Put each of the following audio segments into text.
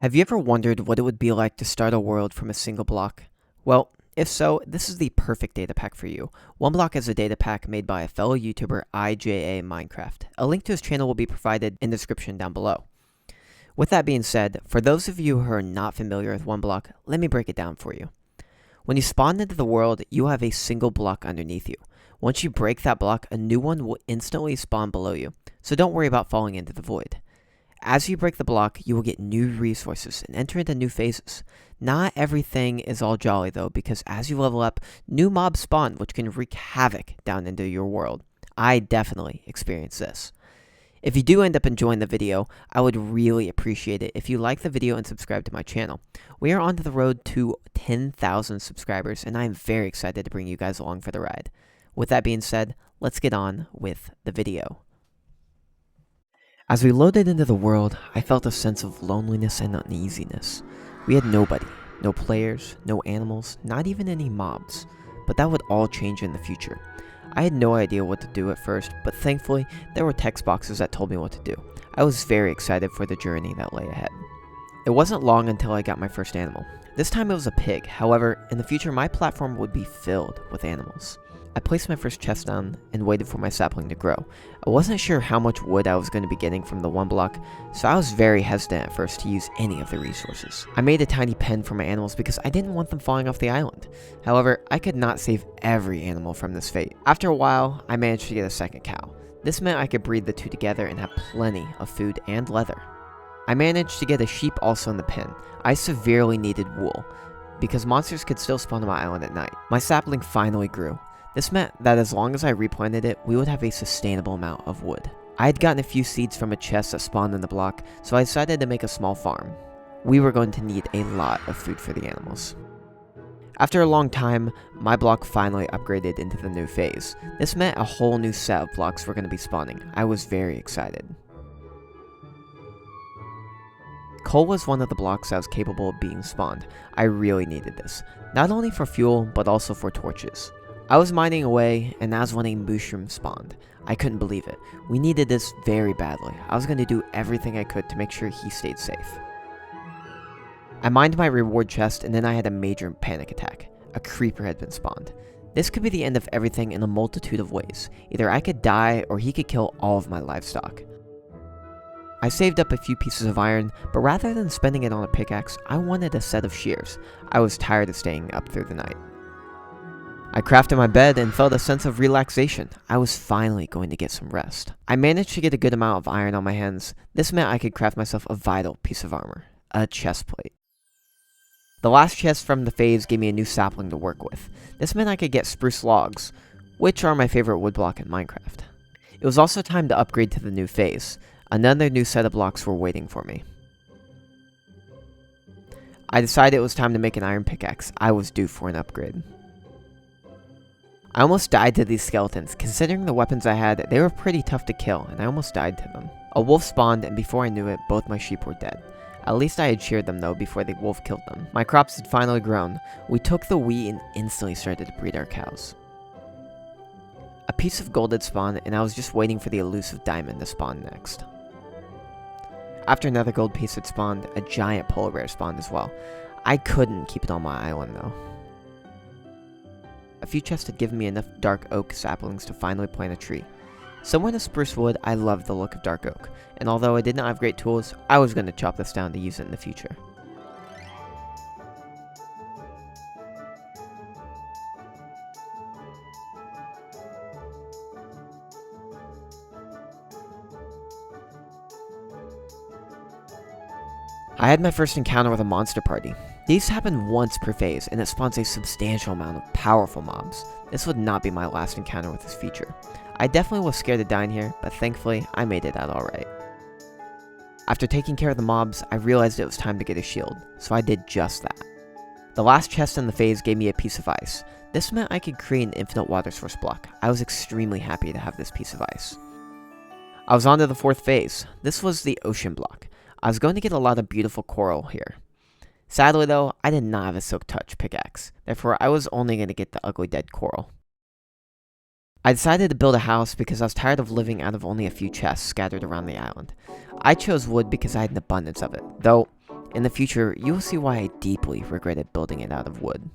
Have you ever wondered what it would be like to start a world from a single block? Well, if so, this is the perfect data pack for you. One Block is a data pack made by a fellow YouTuber, IJA Minecraft. A link to his channel will be provided in the description down below. With that being said, for those of you who are not familiar with One Block, let me break it down for you. When you spawn into the world, you have a single block underneath you. Once you break that block, a new one will instantly spawn below you, so don't worry about falling into the void. As you break the block, you will get new resources and enter into new phases. Not everything is all jolly though, because as you level up, new mobs spawn which can wreak havoc down into your world. I definitely experienced this. If you do end up enjoying the video, I would really appreciate it if you like the video and subscribe to my channel. We are on the road to 10,000 subscribers, and I am very excited to bring you guys along for the ride. With that being said, let's get on with the video. As we loaded into the world, I felt a sense of loneliness and uneasiness. We had nobody, no players, no animals, not even any mobs, but that would all change in the future. I had no idea what to do at first, but thankfully, there were text boxes that told me what to do. I was very excited for the journey that lay ahead. It wasn't long until I got my first animal. This time it was a pig, however, in the future my platform would be filled with animals. I placed my first chest down and waited for my sapling to grow. I wasn't sure how much wood I was going to be getting from the one block, so I was very hesitant at first to use any of the resources. I made a tiny pen for my animals because I didn't want them falling off the island. However, I could not save every animal from this fate. After a while, I managed to get a second cow. This meant I could breed the two together and have plenty of food and leather. I managed to get a sheep also in the pen. I severely needed wool, because monsters could still spawn on my island at night. My sapling finally grew. This meant that as long as I replanted it, we would have a sustainable amount of wood. I had gotten a few seeds from a chest that spawned in the block, so I decided to make a small farm. We were going to need a lot of food for the animals. After a long time, my block finally upgraded into the new phase. This meant a whole new set of blocks were going to be spawning. I was very excited. Coal was one of the blocks that was capable of being spawned. I really needed this, not only for fuel, but also for torches. I was mining away, and that's when a mushroom spawned. I couldn't believe it. We needed this very badly. I was going to do everything I could to make sure he stayed safe. I mined my reward chest, and then I had a major panic attack. A creeper had been spawned. This could be the end of everything in a multitude of ways. Either I could die, or he could kill all of my livestock. I saved up a few pieces of iron, but rather than spending it on a pickaxe, I wanted a set of shears. I was tired of staying up through the night. I crafted my bed and felt a sense of relaxation. I was finally going to get some rest. I managed to get a good amount of iron on my hands. This meant I could craft myself a vital piece of armor, a chest plate. The last chest from the phase gave me a new sapling to work with. This meant I could get spruce logs, which are my favorite wood block in Minecraft. It was also time to upgrade to the new phase. Another new set of blocks were waiting for me. I decided it was time to make an iron pickaxe. I was due for an upgrade. I almost died to these skeletons. Considering the weapons I had, they were pretty tough to kill, and I almost died to them. A wolf spawned, and before I knew it, both my sheep were dead. At least I had sheared them though before the wolf killed them. My crops had finally grown. We took the wheat and instantly started to breed our cows. A piece of gold had spawned, and I was just waiting for the elusive diamond to spawn next. After another gold piece had spawned, a giant polar bear spawned as well. I couldn't keep it on my island though. A few chests had given me enough dark oak saplings to finally plant a tree. Somewhere in the spruce wood, I loved the look of dark oak, and although I did not have great tools, I was going to chop this down to use it in the future. I had my first encounter with a monster party. These happen once per phase, and it spawns a substantial amount of powerful mobs. This would not be my last encounter with this feature. I definitely was scared to die in here, but thankfully, I made it out alright. After taking care of the mobs, I realized it was time to get a shield, so I did just that. The last chest in the phase gave me a piece of ice. This meant I could create an infinite water source block. I was extremely happy to have this piece of ice. I was on to the fourth phase. This was the ocean block. I was going to get a lot of beautiful coral here. Sadly though, I did not have a silk touch pickaxe, therefore I was only going to get the ugly dead coral. I decided to build a house because I was tired of living out of only a few chests scattered around the island. I chose wood because I had an abundance of it, though In the future, you will see why I deeply regretted building it out of wood.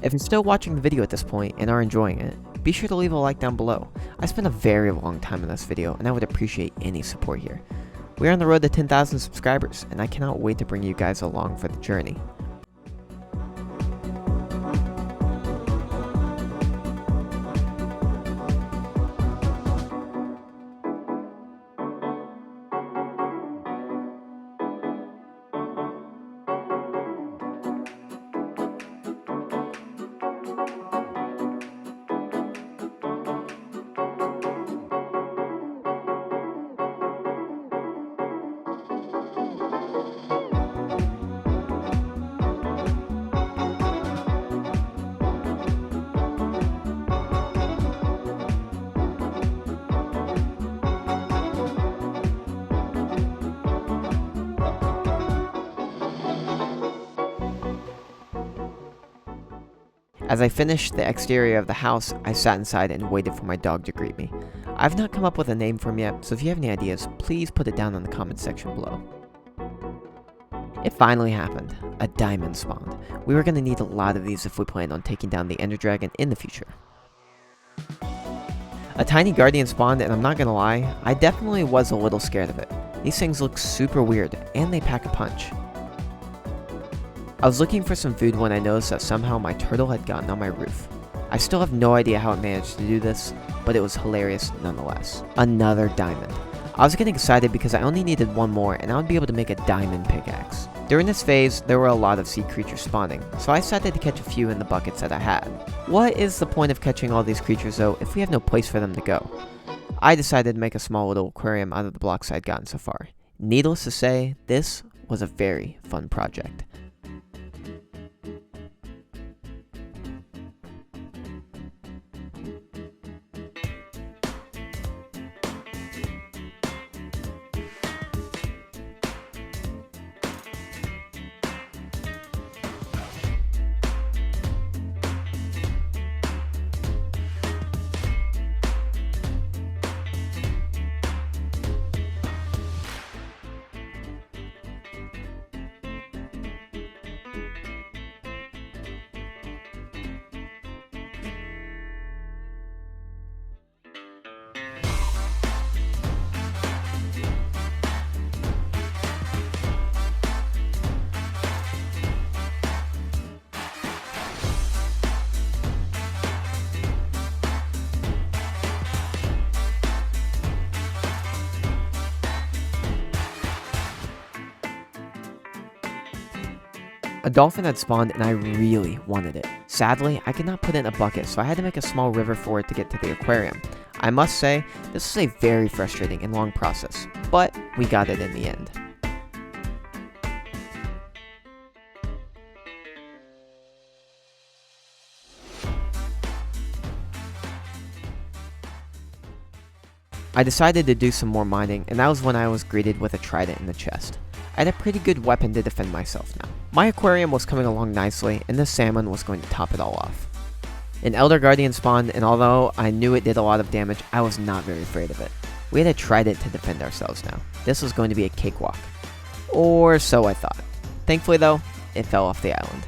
If you're still watching the video at this point and are enjoying it, be sure to leave a like down below. I spent a very long time in this video and I would appreciate any support here. We are on the road to 10,000 subscribers and I cannot wait to bring you guys along for the journey. As I finished the exterior of the house, I sat inside and waited for my dog to greet me. I've not come up with a name for him yet, so if you have any ideas, please put it down in the comment section below. It finally happened. A diamond spawned. We were going to need a lot of these if we plan on taking down the Ender Dragon in the future. A tiny guardian spawned, and I'm not gonna lie, I definitely was a little scared of it. These things look super weird, and they pack a punch. I was looking for some food when I noticed that somehow my turtle had gotten on my roof. I still have no idea how it managed to do this, but it was hilarious nonetheless. Another diamond. I was getting excited because I only needed one more and I would be able to make a diamond pickaxe. During this phase, there were a lot of sea creatures spawning, so I decided to catch a few in the buckets that I had. What is the point of catching all these creatures though if we have no place for them to go? I decided to make a small little aquarium out of the blocks I'd gotten so far. Needless to say, this was a very fun project. A dolphin had spawned and I really wanted it. Sadly, I could not put it in a bucket, so I had to make a small river for it to get to the aquarium. I must say, this was a very frustrating and long process, but we got it in the end. I decided to do some more mining, and that was when I was greeted with a trident in the chest. I had a pretty good weapon to defend myself now. My aquarium was coming along nicely, and this salmon was going to top it all off. An Elder Guardian spawned, and although I knew it did a lot of damage, I was not very afraid of it. We had a trident to defend ourselves now. This was going to be a cakewalk. Or so I thought. Thankfully though, it fell off the island.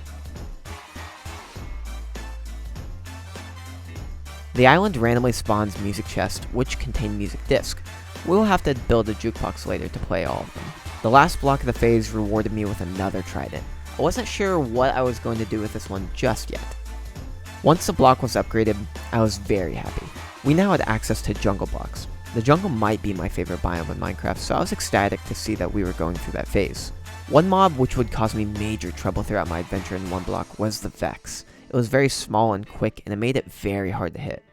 The island randomly spawns music chests, which contain music disc. We'll have to build a jukebox later to play all of them. The last block of the phase rewarded me with another trident. I wasn't sure what I was going to do with this one just yet. Once the block was upgraded, I was very happy. We now had access to jungle blocks. The jungle might be my favorite biome in Minecraft, so I was ecstatic to see that we were going through that phase. One mob which would cause me major trouble throughout my adventure in one block was the Vex. It was very small and quick, and it made it very hard to hit.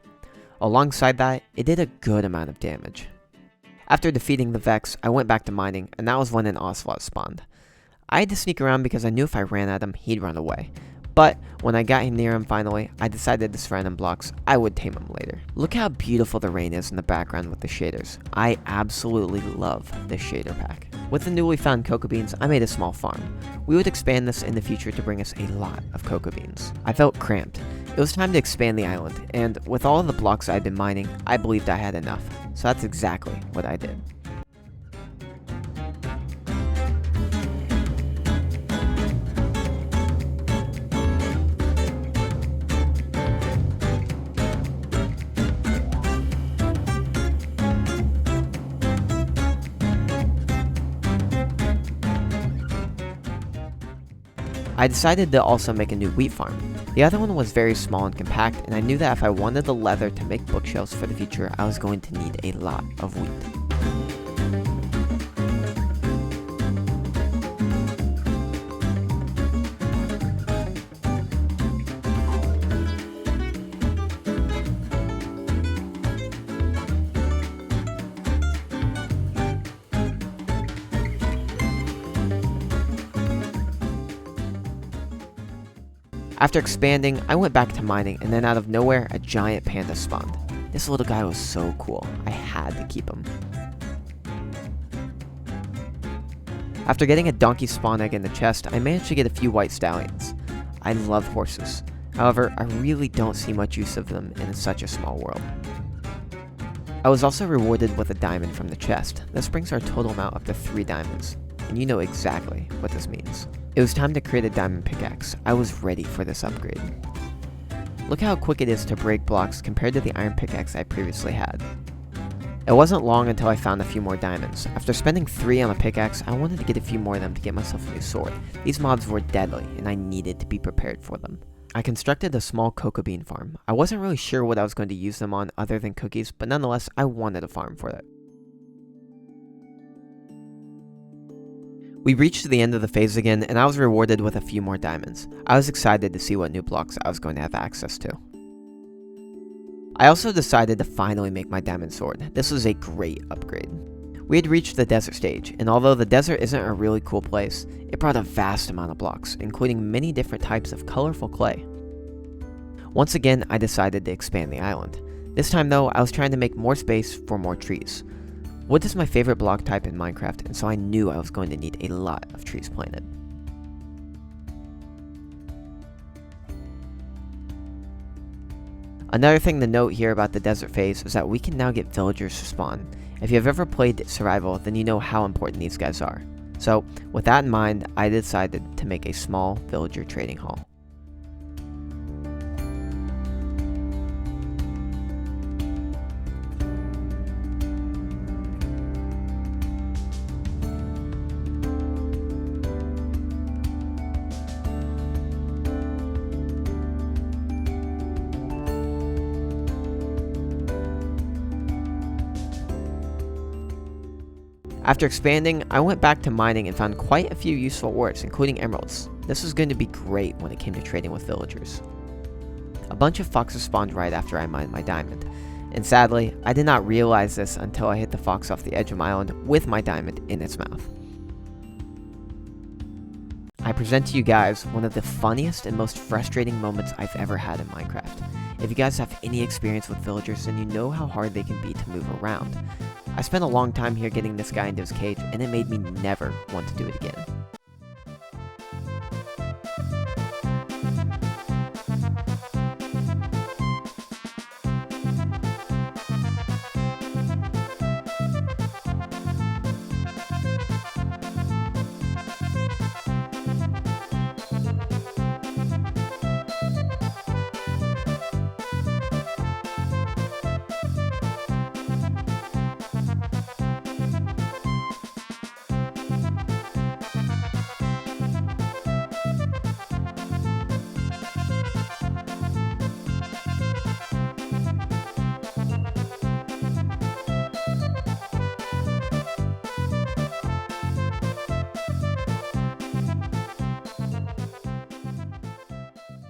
Alongside that, it did a good amount of damage. After defeating the Vex, I went back to mining, and that was when an Ocelot spawned. I had to sneak around because I knew if I ran at him, he'd run away. But when I got near him finally, I decided to surround him blocks. I would tame him later. Look how beautiful the rain is in the background with the shaders. I absolutely love this shader pack. With the newly found cocoa beans, I made a small farm. We would expand this in the future to bring us a lot of cocoa beans. I felt cramped. It was time to expand the island, and with all of the blocks I'd been mining, I believed I had enough. So that's exactly what I did. I decided to also make a new wheat farm. The other one was very small and compact, and I knew that if I wanted the leather to make bookshelves for the future, I was going to need a lot of wheat. After expanding, I went back to mining, and then out of nowhere, a giant panda spawned. This little guy was so cool, I had to keep him. After getting a donkey spawn egg in the chest, I managed to get a few white stallions. I love horses. However, I really don't see much use of them in such a small world. I was also rewarded with a diamond from the chest. This brings our total amount up to 3 diamonds, and you know exactly what this means. It was time to create a diamond pickaxe. I was ready for this upgrade. Look how quick it is to break blocks compared to the iron pickaxe I previously had. It wasn't long until I found a few more diamonds. After spending 3 on a pickaxe, I wanted to get a few more of them to get myself a new sword. These mobs were deadly, and I needed to be prepared for them. I constructed a small cocoa bean farm. I wasn't really sure what I was going to use them on other than cookies, but nonetheless, I wanted a farm for it. We reached the end of the phase again, and I was rewarded with a few more diamonds. I was excited to see what new blocks I was going to have access to. I also decided to finally make my diamond sword. This was a great upgrade. We had reached the desert stage, and although the desert isn't a really cool place, it brought a vast amount of blocks, including many different types of colorful clay. Once again, I decided to expand the island. This time though, I was trying to make more space for more trees. Wood is my favorite block type in Minecraft, and so I knew I was going to need a lot of trees planted. Another thing to note here about the desert phase is that we can now get villagers to spawn. If you have ever played survival, then you know how important these guys are. So, with that in mind, I decided to make a small villager trading hall. After expanding, I went back to mining and found quite a few useful ores, including emeralds. This was going to be great when it came to trading with villagers. A bunch of foxes spawned right after I mined my diamond, and sadly, I did not realize this until I hit the fox off the edge of my island with my diamond in its mouth. I present to you guys one of the funniest and most frustrating moments I've ever had in Minecraft. If you guys have any experience with villagers, then you know how hard they can be to move around. I spent a long time here getting this guy into his cage, and it made me never want to do it again.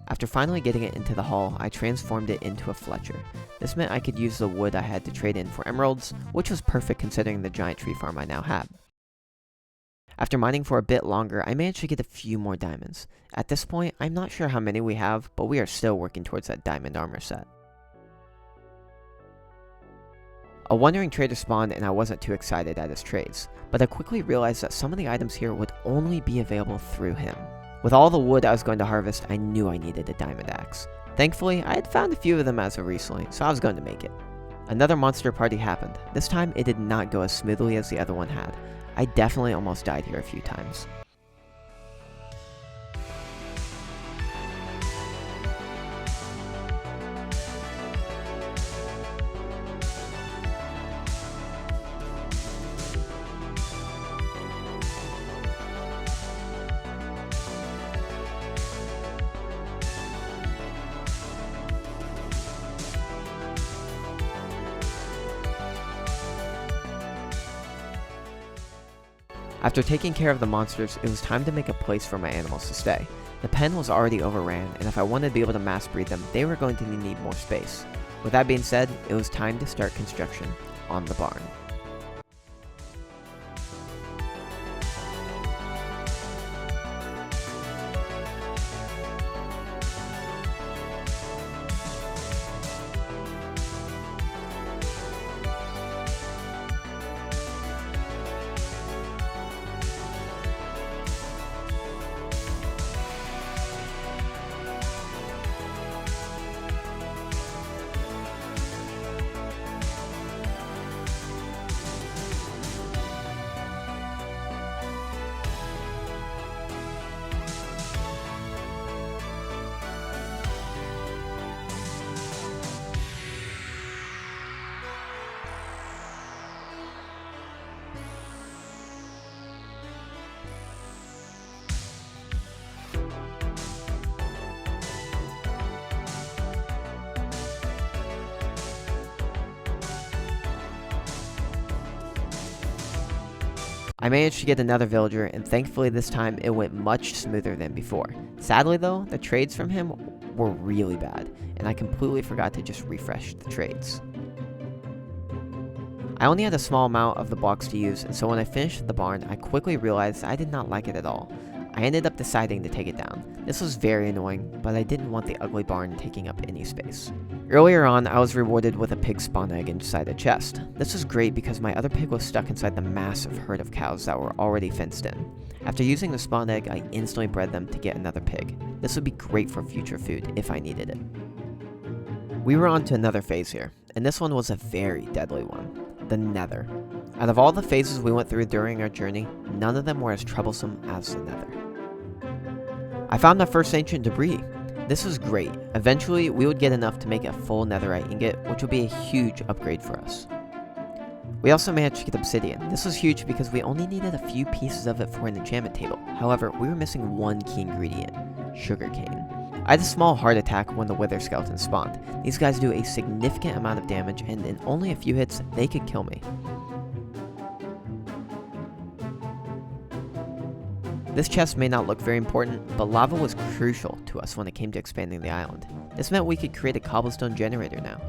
After finally getting it into the hall, I transformed it into a Fletcher. This meant I could use the wood I had to trade in for emeralds, which was perfect considering the giant tree farm I now had. After mining for a bit longer, I managed to get a few more diamonds. At this point, I'm not sure how many we have, but we are still working towards that diamond armor set. A wandering trader spawned and I wasn't too excited at his trades, but I quickly realized that some of the items here would only be available through him. With all the wood I was going to harvest, I knew I needed a diamond axe. Thankfully, I had found a few of them as of recently, so I was going to make it. Another monster party happened. This time, it did not go as smoothly as the other one had. I definitely almost died here a few times. After taking care of the monsters, it was time to make a place for my animals to stay. The pen was already overran, and if I wanted to be able to mass breed them, they were going to need more space. With that being said, it was time to start construction on the barn. I managed to get another villager, and thankfully this time it went much smoother than before. Sadly though, the trades from him were really bad, and I completely forgot to just refresh the trades. I only had a small amount of the blocks to use, and so when I finished the barn, I quickly realized I did not like it at all. I ended up deciding to take it down. This was very annoying, but I didn't want the ugly barn taking up any space. Earlier on, I was rewarded with a pig spawn egg inside a chest. This was great because my other pig was stuck inside the massive herd of cows that were already fenced in. After using the spawn egg, I instantly bred them to get another pig. This would be great for future food if I needed it. We were on to another phase here, and this one was a very deadly one, the Nether. Out of all the phases we went through during our journey, none of them were as troublesome as the Nether. I found our first ancient debris. This was great. Eventually, we would get enough to make a full netherite ingot, which would be a huge upgrade for us. We also managed to get obsidian. This was huge because we only needed a few pieces of it for an enchantment table. However, we were missing one key ingredient, sugarcane. I had a small heart attack when the wither skeletons spawned. These guys do a significant amount of damage, and in only a few hits, they could kill me. This chest may not look very important, but lava was crucial to us when it came to expanding the island. This meant we could create a cobblestone generator now.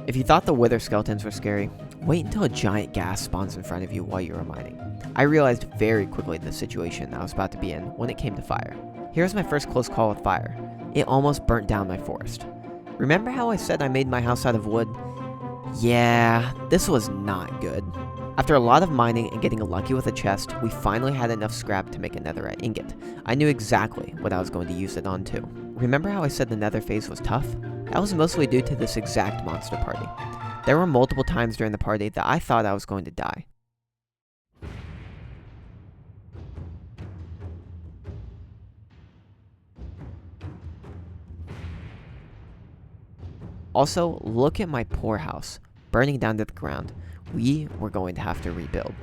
If you thought the wither skeletons were scary, wait until a giant gas spawns in front of you while you are mining. I realized very quickly the situation I was about to be in when it came to fire. Here's my first close call with fire. It almost burnt down my forest. Remember how I said I made my house out of wood? Yeah, this was not good. After a lot of mining and getting lucky with a chest, we finally had enough scrap to make a netherite ingot. I knew exactly what I was going to use it on too. Remember how I said the nether phase was tough? That was mostly due to this exact monster party. There were multiple times during the party that I thought I was going to die. Also, look at my poor house, burning down to the ground. We were going to have to rebuild.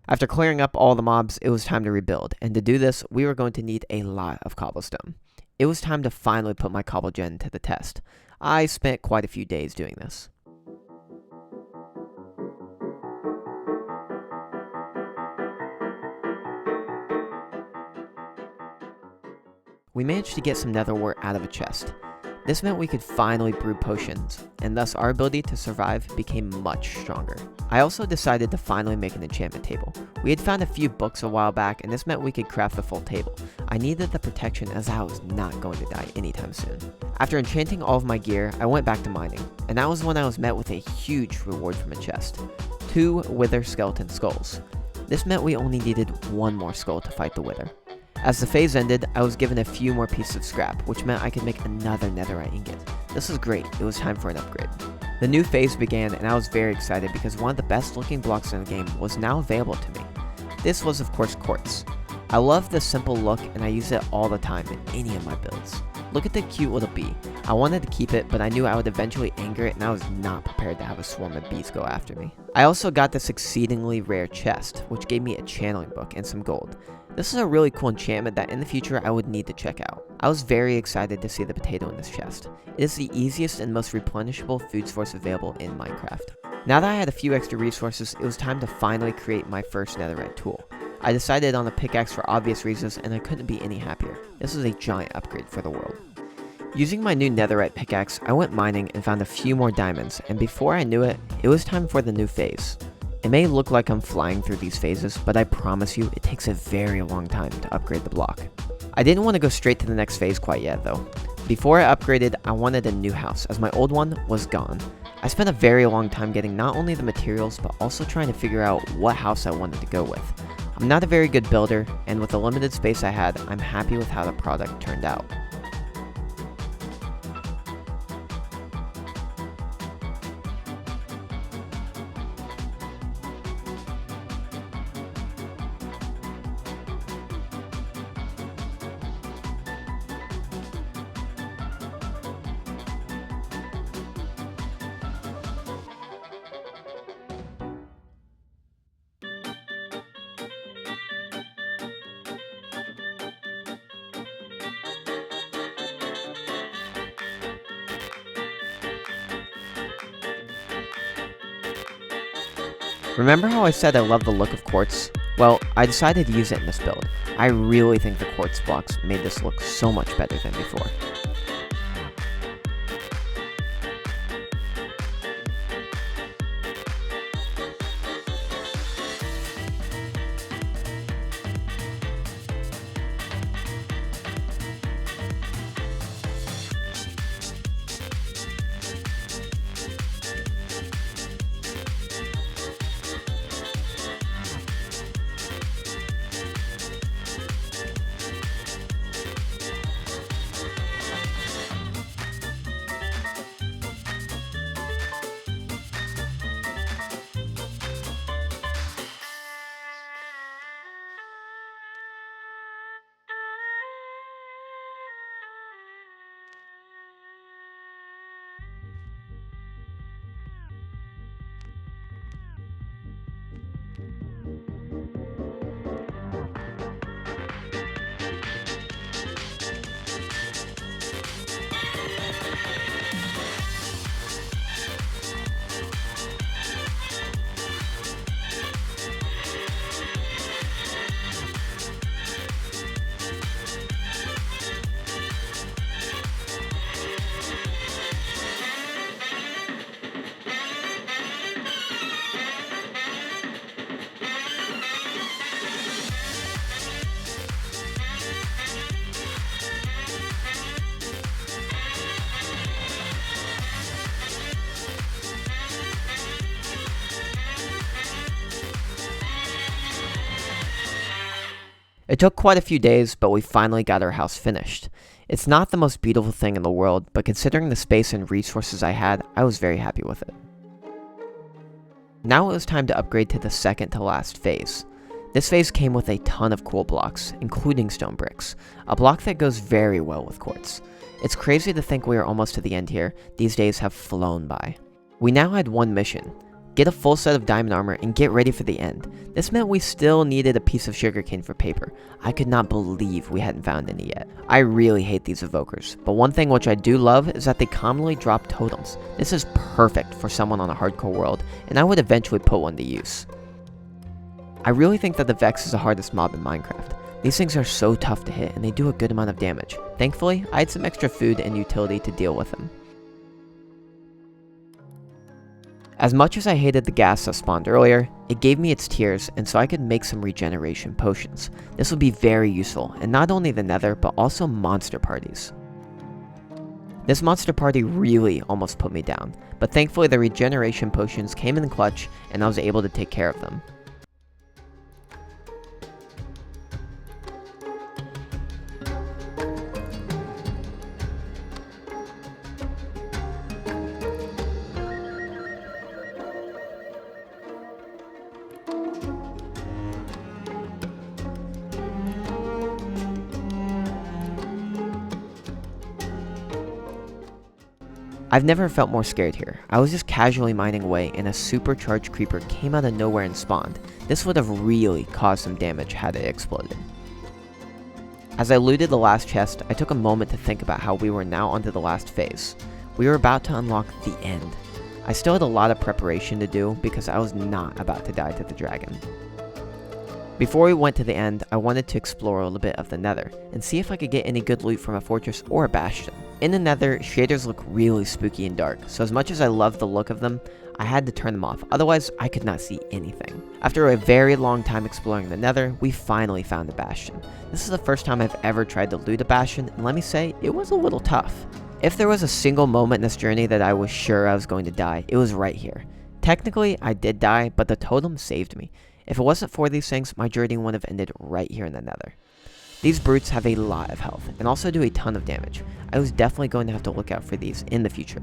After clearing up all the mobs, it was time to rebuild, and to do this, we were going to need a lot of cobblestone. It was time to finally put my cobble gen to the test. I spent quite a few days doing this. We managed to get some nether wart out of a chest. This meant we could finally brew potions, and thus our ability to survive became much stronger. I also decided to finally make an enchantment table. We had found a few books a while back, and this meant we could craft a full table. I needed the protection as I was not going to die anytime soon. After enchanting all of my gear, I went back to mining, and that was when I was met with a huge reward from a chest. 2 wither skeleton skulls. This meant we only needed 1 more skull to fight the wither. As the phase ended, I was given a few more pieces of scrap, which meant I could make another netherite ingot. This was great, it was time for an upgrade. The new phase began, and I was very excited because one of the best looking blocks in the game was now available to me. This was of course quartz. I love the simple look, and I use it all the time in any of my builds. Look at the cute little bee. I wanted to keep it, but I knew I would eventually anger it, and I was not prepared to have a swarm of bees go after me. I also got this exceedingly rare chest, which gave me a channeling book and some gold. This is a really cool enchantment that in the future I would need to check out. I was very excited to see the potato in this chest. It is the easiest and most replenishable food source available in Minecraft. Now that I had a few extra resources, it was time to finally create my first netherite tool. I decided on a pickaxe for obvious reasons, and I couldn't be any happier. This was a giant upgrade for the world. Using my new netherite pickaxe, I went mining and found a few more diamonds, and before I knew it, it was time for the new phase. It may look like I'm flying through these phases, but I promise you it takes a very long time to upgrade the block. I didn't want to go straight to the next phase quite yet though. Before I upgraded, I wanted a new house as my old one was gone. I spent a very long time getting not only the materials, but also trying to figure out what house I wanted to go with. I'm not a very good builder, and with the limited space I had, I'm happy with how the product turned out. Remember how I said I love the look of quartz? Well, I decided to use it in this build. I really think the quartz blocks made this look so much better than before. It took quite a few days, but we finally got our house finished. It's not the most beautiful thing in the world, but considering the space and resources I had, I was very happy with it. Now it was time to upgrade to the second to last phase. This phase came with a ton of cool blocks, including stone bricks, a block that goes very well with quartz. It's crazy to think we are almost to the end here. These days have flown by. We now had one mission. get a full set of diamond armor, and get ready for the end. This meant we still needed a piece of sugarcane for paper. I could not believe we hadn't found any yet. I really hate these evokers, but one thing which I do love is that they commonly drop totems. This is perfect for someone on a hardcore world, and I would eventually put one to use. I really think that the Vex is the hardest mob in Minecraft. These things are so tough to hit, and they do a good amount of damage. Thankfully, I had some extra food and utility to deal with them. As much as I hated the ghast that spawned earlier, it gave me its tears, and so I could make some regeneration potions. This would be very useful in not only the Nether, but also monster parties. This monster party really almost put me down, but thankfully the regeneration potions came in clutch, and I was able to take care of them. I've never felt more scared here. I was just casually mining away and a supercharged creeper came out of nowhere and spawned. This would have really caused some damage had it exploded. As I looted the last chest, I took a moment to think about how we were now onto the last phase. We were about to unlock the end. I still had a lot of preparation to do because I was not about to die to the dragon. Before we went to the end, I wanted to explore a little bit of the Nether and see if I could get any good loot from a fortress or a bastion. In the Nether, shaders look really spooky and dark, so as much as I love the look of them, I had to turn them off, otherwise I could not see anything. After a very long time exploring the Nether, we finally found a bastion. This is the first time I've ever tried to loot a bastion, and let me say, it was a little tough. If there was a single moment in this journey that I was sure I was going to die, it was right here. Technically, I did die, but the totem saved me. If it wasn't for these things, my journey would have ended right here in the Nether. These brutes have a lot of health, and also do a ton of damage. I was definitely going to have to look out for these in the future.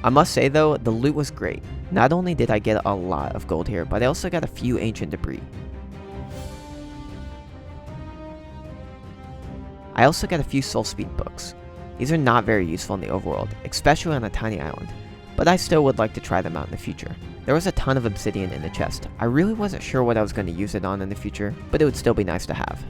I must say though, the loot was great. Not only did I get a lot of gold here, but I also got a few ancient debris. I also got a few soul speed books. These are not very useful in the overworld, especially on a tiny island, but I still would like to try them out in the future. There was a ton of obsidian in the chest. I really wasn't sure what I was going to use it on in the future, but it would still be nice to have.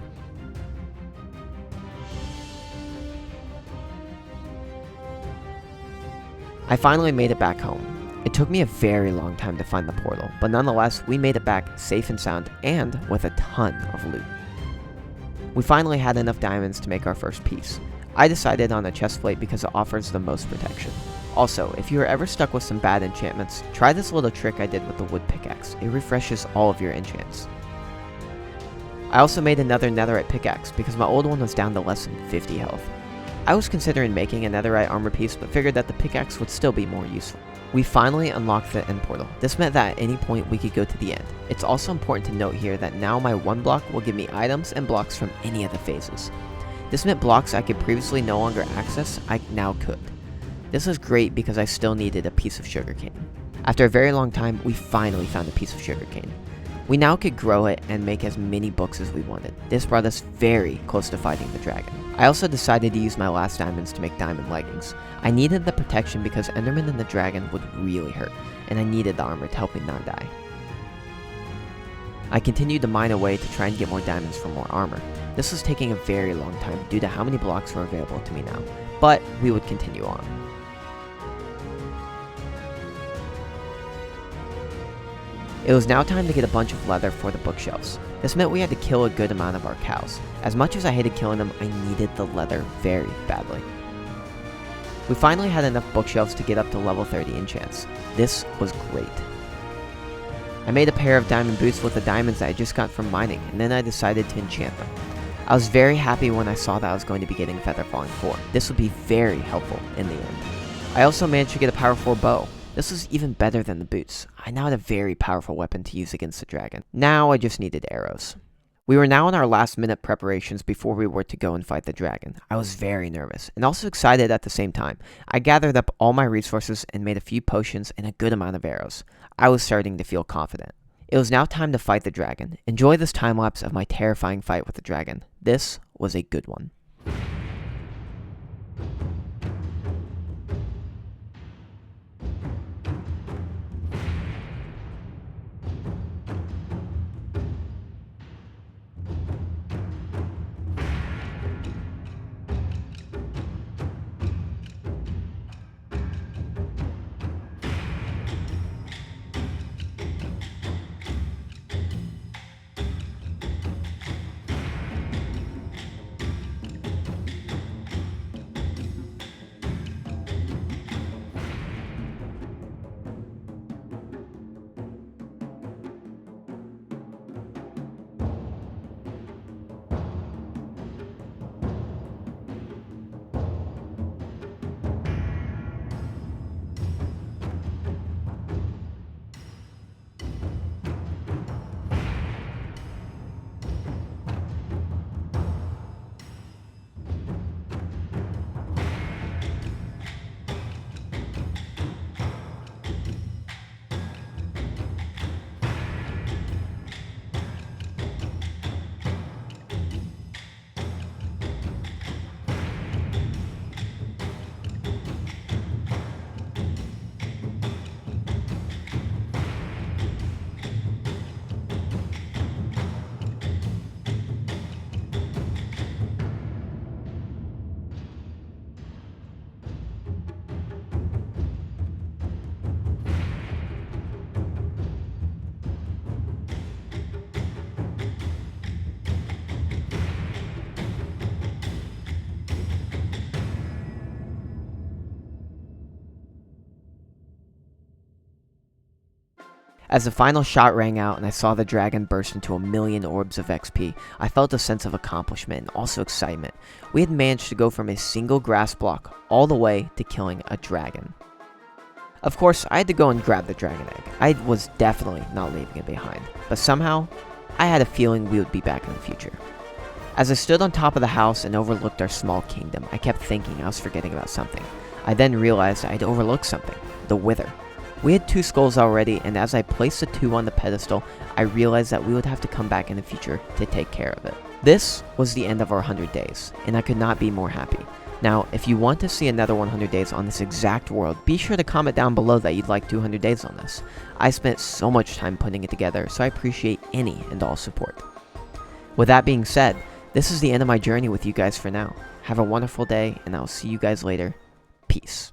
I finally made it back home. It took me a very long time to find the portal, but nonetheless, we made it back safe and sound, and with a ton of loot. We finally had enough diamonds to make our first piece. I decided on a chest plate because it offers the most protection. Also, if you are ever stuck with some bad enchantments, try this little trick I did with the wood pickaxe. It refreshes all of your enchants. I also made another netherite pickaxe because my old one was down to less than 50 health. I was considering making a netherite armor piece, but figured that the pickaxe would still be more useful. We finally unlocked the end portal. This meant that at any point we could go to the end. It's also important to note here that now my one block will give me items and blocks from any of the phases. This meant blocks I could previously no longer access, I now could. This was great because I still needed a piece of sugarcane. After a very long time, we finally found a piece of sugarcane. We now could grow it and make as many books as we wanted. This brought us very close to fighting the dragon. I also decided to use my last diamonds to make diamond leggings. I needed the protection because Enderman and the dragon would really hurt, and I needed the armor to help me not die. I continued to mine away to try and get more diamonds for more armor. This was taking a very long time due to how many blocks were available to me now, but we would continue on. It was now time to get a bunch of leather for the bookshelves. This meant we had to kill a good amount of our cows. As much as I hated killing them, I needed the leather very badly. We finally had enough bookshelves to get up to level 30 enchants. This was great. I made a pair of diamond boots with the diamonds that I just got from mining, and then I decided to enchant them. I was very happy when I saw that I was going to be getting Feather Falling 4. This would be very helpful in the end. I also managed to get a Power 4 bow. This was even better than the boots. I now had a very powerful weapon to use against the dragon. Now I just needed arrows. We were now in our last minute preparations before we were to go and fight the dragon. I was very nervous and also excited at the same time. I gathered up all my resources and made a few potions and a good amount of arrows. I was starting to feel confident. It was now time to fight the dragon. Enjoy this time lapse of my terrifying fight with the dragon. This was a good one. As the final shot rang out and I saw the dragon burst into 1,000,000 orbs of XP, I felt a sense of accomplishment and also excitement. We had managed to go from a single grass block all the way to killing a dragon. Of course, I had to go and grab the dragon egg. I was definitely not leaving it behind, but somehow, I had a feeling we would be back in the future. As I stood on top of the house and overlooked our small kingdom, I kept thinking I was forgetting about something. I then realized I'd overlooked something: the wither. We had 2 skulls already, and as I placed the 2 on the pedestal, I realized that we would have to come back in the future to take care of it. This was the end of our 100 days, and I could not be more happy. Now, if you want to see another 100 days on this exact world, be sure to comment down below that you'd like 200 days on this. I spent so much time putting it together, so I appreciate any and all support. With that being said, this is the end of my journey with you guys for now. Have a wonderful day, and I'll see you guys later. Peace.